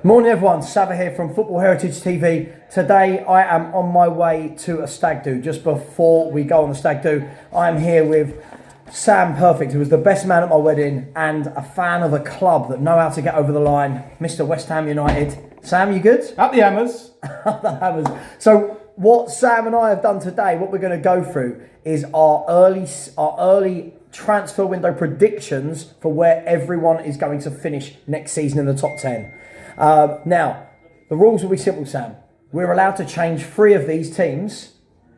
Morning everyone, Savva here from Football Heritage TV. Today I am on my way to a stag do. Just before we go on the stag do, I am here with Sam Perfect, who was the best man at my wedding and a fan of a club that know how to get over the line, Mr. West Ham United. Sam, you good? Up the hammers. Up the hammers. So what Sam and I have done today, what we're going to go through is our early transfer window predictions for where everyone is going to finish next season in the top 10. Now, the rules will be simple, Sam. We're allowed to change 3 of these teams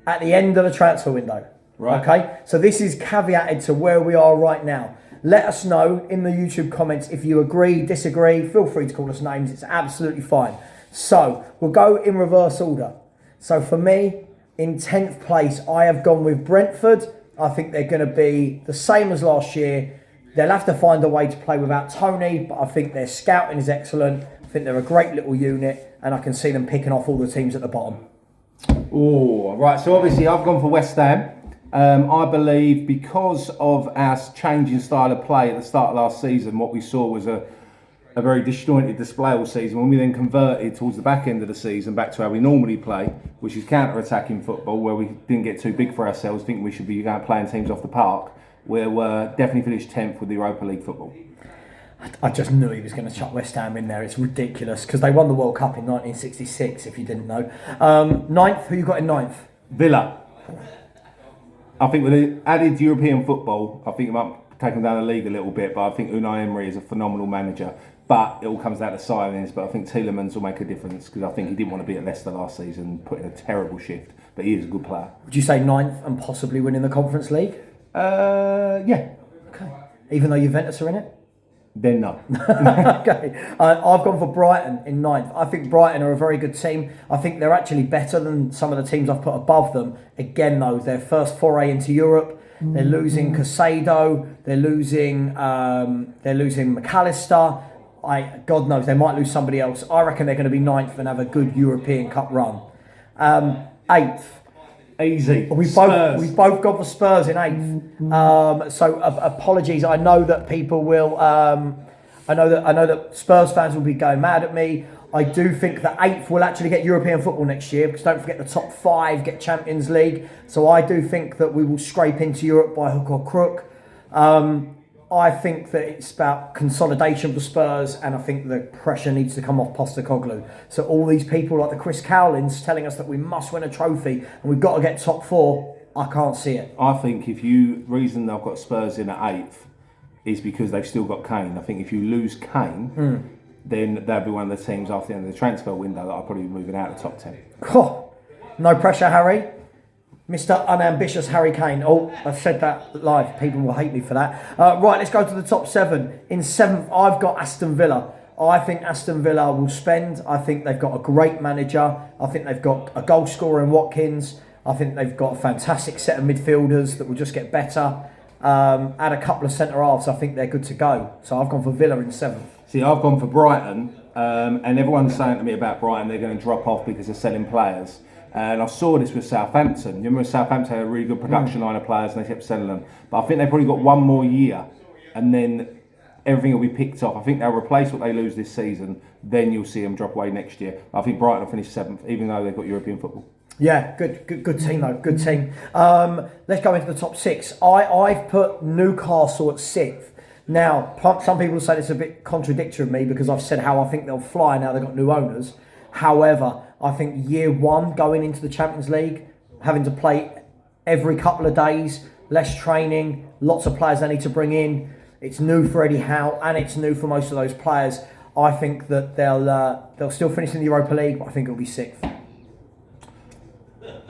at the end of the transfer window. Right. Okay? So this is caveated to where we are right now. Let us know in the YouTube comments if you agree, disagree. Feel free to call us names. It's absolutely fine. So we'll go in reverse order. So for me, in 10th place, I have gone with Brentford. I think they're going to be the same as last year. They'll have to find a way to play without Tony, but I think their scouting is excellent. I think they're a great little unit, and I can see them picking off all the teams at the bottom. Oh, right. So obviously I've gone for West Ham. I believe because of our changing style of play at the start of last season, what we saw was a very disjointed display all season. When we then converted towards the back end of the season back to how we normally play, which is counter-attacking football, where we didn't get too big for ourselves, think we should be playing teams off the park. We're definitely finished 10th with the Europa League football. I just knew he was going to chuck West Ham in there. It's ridiculous because they won the World Cup in 1966, if you didn't know. 9th, who you got in 9th? Villa. I think with the added European football, I think it might take them down the league a little bit, but I think Unai Emery is a phenomenal manager. But it all comes down to signings. But I think Tielemans will make a difference because I think he didn't want to be at Leicester last season, put in a terrible shift. But he is a good player. Would you say 9th and possibly winning the Conference League? Yeah. Okay. Even though Juventus are in it? Then no. Okay. I've gone for Brighton in 9th. I think Brighton are a very good team. I think they're actually better than some of the teams I've put above them. Again, though, their first foray into Europe. They're losing Casado. They're losing McAllister. God knows they might lose somebody else. I reckon they're going to be 9th and have a good European Cup run. 8th. Easy. We both got the Spurs in 8th. So apologies. I know that people will. I know that Spurs fans will be going mad at me. I do think that 8th will actually get European football next year because don't forget the top 5 get Champions League. So I do think that we will scrape into Europe by hook or crook. I think that it's about consolidation for Spurs, and I think the pressure needs to come off Postecoglou. So all these people like the Chris Cowlins telling us that we must win a trophy and we've got to get top 4, I can't see it. I think reason I've got Spurs in at 8th is because they've still got Kane. I think if you lose Kane, then they'll be one of the teams after the end of the transfer window that I'll probably be moving out of the top 10. Oh, no pressure, Harry. Mr. Unambitious Harry Kane. Oh, I said that live. People will hate me for that. Right, let's go to the top 7. In 7th, I've got Aston Villa. I think Aston Villa will spend. I think they've got a great manager. I think they've got a goal scorer in Watkins. I think they've got a fantastic set of midfielders that will just get better. Add a couple of centre-halves. I think they're good to go. So I've gone for Villa in 7th. See, I've gone for Brighton, and everyone's saying to me about Brighton, they're going to drop off because they're selling players. And I saw this with Southampton. You remember Southampton had a really good production line of players and they kept selling them. But I think they've probably got one more year and then everything will be picked up. I think they'll replace what they lose this season. Then you'll see them drop away next year. I think Brighton will finish 7th, even though they've got European football. Yeah, good team though. Good team. Let's go into the top 6. I've put Newcastle at 6th. Now, some people say it's a bit contradictory of me because I've said how I think they'll fly now they've got new owners. However, I think year 1 going into the Champions League, having to play every couple of days, less training, lots of players they need to bring in. It's new for Eddie Howe and it's new for most of those players. I think that they'll still finish in the Europa League, but I think it'll be 6th.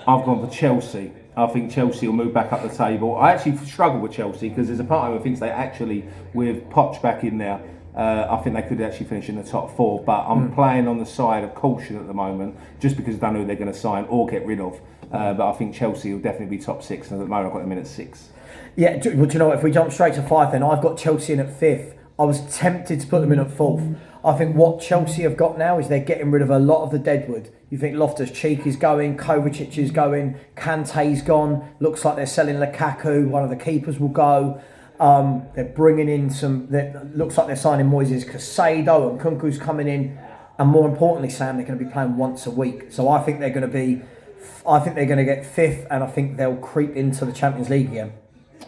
I've gone for Chelsea. I think Chelsea will move back up the table. I actually struggle with Chelsea because there's a part of me that thinks they actually, with Poch back in there, I think they could actually finish in the top 4, but I'm playing on the side of caution at the moment, just because I don't know who they're going to sign or get rid of. But I think Chelsea will definitely be top 6, and at the moment I've got them in at 6. Yeah, well, do you know what? If we jump straight to 5, then I've got Chelsea in at 5th. I was tempted to put them in at 4th. I think what Chelsea have got now is they're getting rid of a lot of the deadwood. You think Loftus-Cheek is going, Kovacic is going, Kante's gone. Looks like they're selling Lukaku. One of the keepers will go. They're bringing in looks like they're signing Moises Caicedo and Kunku's coming in. and more importantly, Sam, they're going to be playing once a week. So I think they're going to get fifth, and I think they'll creep into the Champions League again.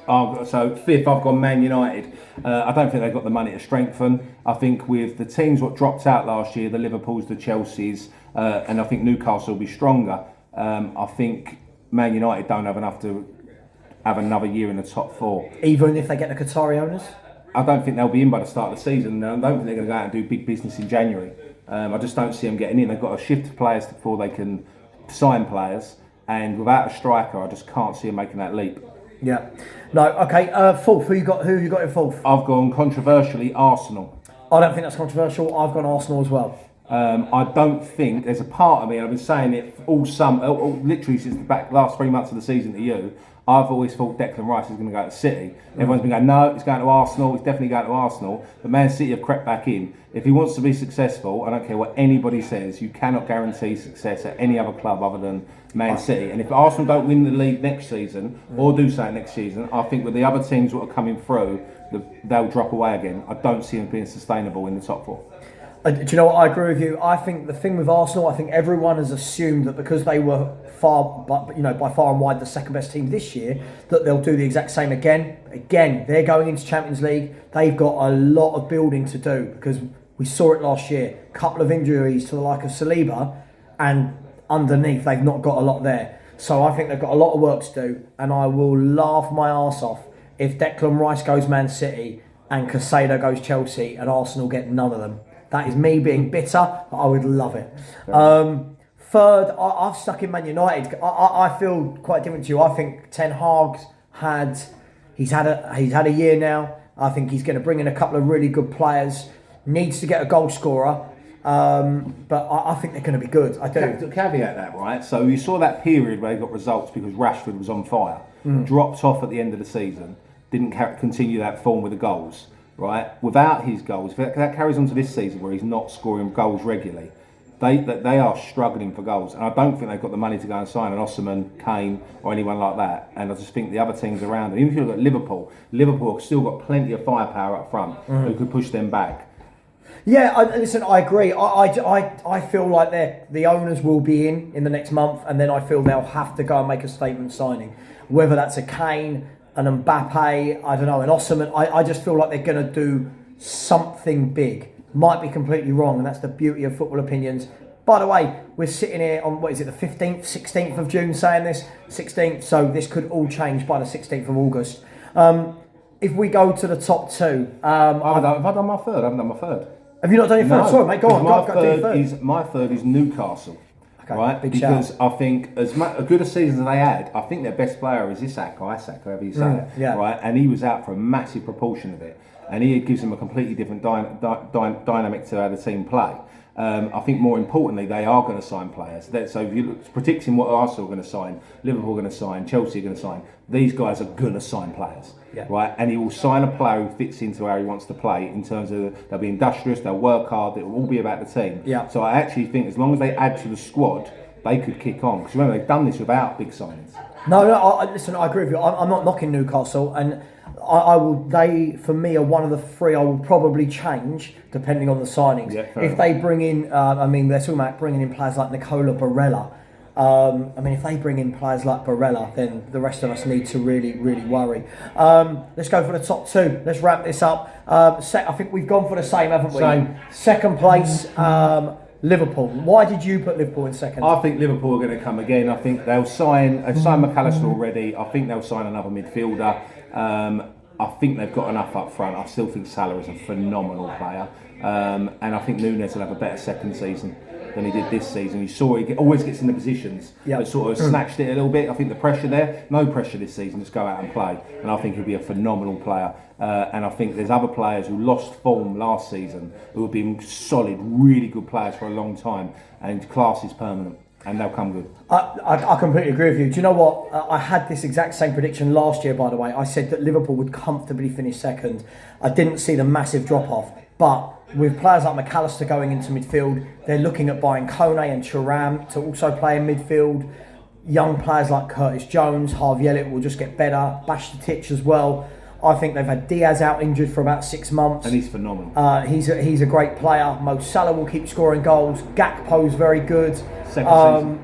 So fifth, I've gone Man United. I don't think they've got the money to strengthen. I think with the teams what dropped out last year, the Liverpools, the Chelseas, and I think Newcastle will be stronger. I think Man United don't have enough to have another year in the top four. Even if they get the Qatari owners? I don't think they'll be in by the start of the season. I don't think they're going to go out and do big business in January. I just don't see them getting in. They've got to shift players before they can sign players. And without a striker, I just can't see them making that leap. Yeah. No, okay. Fourth, who have you got in fourth? I've gone controversially Arsenal. I don't think that's controversial. I've gone Arsenal as well. I don't think there's a part of me, and I've been saying it all literally since the last 3 months of the season to you. I've always thought Declan Rice is going to go to City. Everyone's been going, no, he's going to Arsenal. He's definitely going to Arsenal. But Man City have crept back in. If he wants to be successful, I don't care what anybody says, you cannot guarantee success at any other club other than Man City. And if Arsenal don't win the league next season, or do something next season, I think with the other teams that are coming through, they'll drop away again. I don't see them being sustainable in the top four. Do you know what? I agree with you. I think the thing with Arsenal, I think everyone has assumed that because they were by far and wide the second best team this year, that they'll do the exact same again. Again, they're going into Champions League. They've got a lot of building to do because we saw it last year. A couple of injuries to the like of Saliba, and underneath they've not got a lot there. So I think they've got a lot of work to do, and I will laugh my arse off if Declan Rice goes Man City and Caicedo goes Chelsea and Arsenal get none of them. That is me being bitter, but I would love it. Third, I've stuck in Man United. I feel quite different to you. I think Ten Hag's he's had a year now. I think he's going to bring in a couple of really good players. Needs to get a goal scorer, but I think they're going to be good. I do. To caveat that, right? So you saw that period where they got results because Rashford was on fire, dropped off at the end of the season, didn't continue that form with the goals. Right, without his goals, if that carries on to this season where he's not scoring goals regularly, they are struggling for goals, and I don't think they've got the money to go and sign an Osimhen, Kane, or anyone like that. And I just think the other teams around, and even if you look at Liverpool have still got plenty of firepower up front who could push them back. Yeah, listen, I agree. I feel like the owners will be in the next month, and then I feel they'll have to go and make a statement signing, whether that's a Kane, an Mbappe, I don't know, an Osimhen. I just feel like they're going to do something big. Might be completely wrong, and that's the beauty of football opinions. By the way, we're sitting here on, the 15th, 16th of June saying this? 16th, so this could all change by the 16th of August. If we go to the top two... have I done my third? I haven't done my third. Have you not done your third? Sorry, mate, go on. My third is Newcastle. Okay, right, because shout. I think as good a season as they had, I think their best player is Isak, however you say it, yeah. Right, and he was out for a massive proportion of it, and he gives them a completely different dynamic to how the team play. I think more importantly, they are going to sign players. So if you look, predicting what Arsenal are going to sign, Liverpool are going to sign, Chelsea are going to sign, these guys are going to sign players. Yeah. Right, and he will sign a player who fits into how he wants to play in terms of they'll be industrious, they'll work hard, it will all be about the team. Yeah. So I actually think as long as they add to the squad, they could kick on. Because remember, they've done this without big signings. Listen, I agree with you. I'm not knocking Newcastle, and they for me are one of the three I will probably change depending on the signings. Yeah, if they bring in, they're talking about bringing in players like Nicola Barella. If they bring in players like Barella, then the rest of us need to really, really worry. Let's go for the top two. Let's wrap this up. I think we've gone for the same, haven't we? Same. Second place, Liverpool. Why did you put Liverpool in second? I think Liverpool are going to come again. I think they've signed McAllister already. I think they'll sign another midfielder. I think they've got enough up front. I still think Salah is a phenomenal player. And I think Núñez will have a better second season than he did this season. You saw he always gets in the positions that sort of snatched it a little bit. I think the pressure there, no pressure this season, just go out and play. And I think he'll be a phenomenal player. And I think there's other players who lost form last season who have been solid, really good players for a long time. And class is permanent. And they'll come good. I completely agree with you. Do you know what? I had this exact same prediction last year, by the way. I said that Liverpool would comfortably finish second. I didn't see the massive drop-off. But with players like McAllister going into midfield, they're looking at buying Kone and Thuram to also play in midfield. Young players like Curtis Jones, Harvey Elliott will just get better. Bajcetic as well. I think they've had Diaz out injured for about 6 months. And he's phenomenal. He's a great player. Mo Salah will keep scoring goals. Gakpo's very good. Second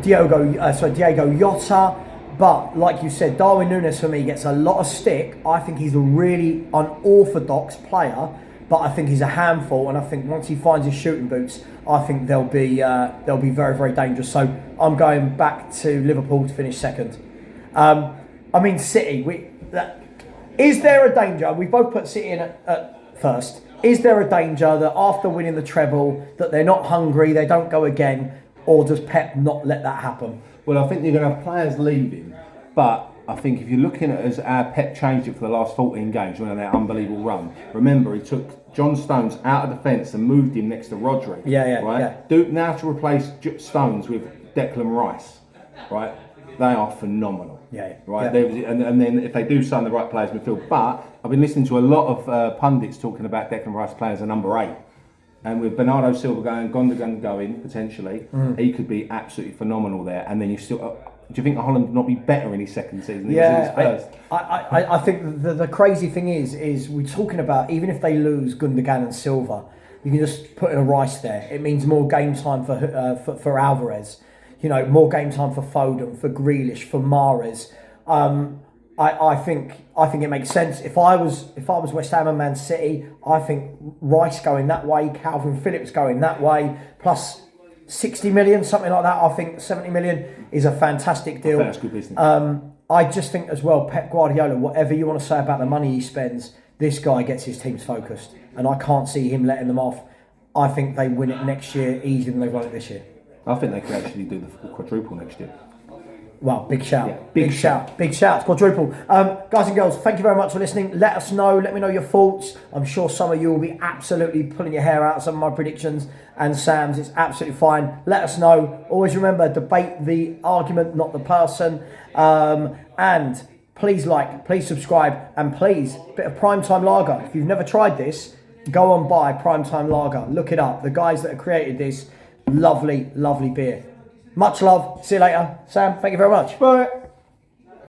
Diego Jota. But like you said, Darwin Núñez for me gets a lot of stick. I think he's a really unorthodox player, but I think he's a handful. And I think once he finds his shooting boots, I think they'll be very, very dangerous. So I'm going back to Liverpool to finish second. City. Is there a danger? We both put City in at first. Is there a danger that after winning the treble, that they're not hungry, they don't go again, or does Pep not let that happen? Well, I think you're going to have players leaving, but I think if you're looking at as our Pep changed it for the last 14 games, when that unbelievable run. Remember, he took John Stones out of defence and moved him next to Rodri. Right. Now to replace Stones with Declan Rice, right? They are phenomenal. Right. And then if they do sign the right players in midfield, but I've been listening to a lot of pundits talking about Declan Rice playing as a number 8. And with Bernardo Silva going, Gundogan going potentially, he could be absolutely phenomenal there. And then you still, do you think Holland would not be better in his second season than he was in his first? I think the crazy thing is we're talking about, even if they lose Gundogan and Silva, you can just put in a Rice there. It means more game time for Alvarez. You know, more game time for Foden, for Grealish, for Mahrez. I think it makes sense. If I was West Ham and Man City, I think Rice going that way, Calvin Phillips going that way, plus 60 million, something like that. I think 70 million is a fantastic deal. I think that's good business. I just think as well, Pep Guardiola, whatever you want to say about the money he spends, this guy gets his teams focused, and I can't see him letting them off. I think they win it next year easier than they've won it this year. I think they could actually do the quadruple next year. Well, big shout. Yeah, big shout. Quadruple. Guys and girls, thank you very much for listening. Let us know. Let me know your thoughts. I'm sure some of you will be absolutely pulling your hair out of some of my predictions and Sam's. It's absolutely fine. Let us know. Always remember, debate the argument, not the person. And please please subscribe, and please, a bit of Primetime Lager. If you've never tried this, go and buy Primetime Lager. Look it up. The guys that have created this, lovely, lovely beer. Much love. See you later. Sam, thank you very much. Bye.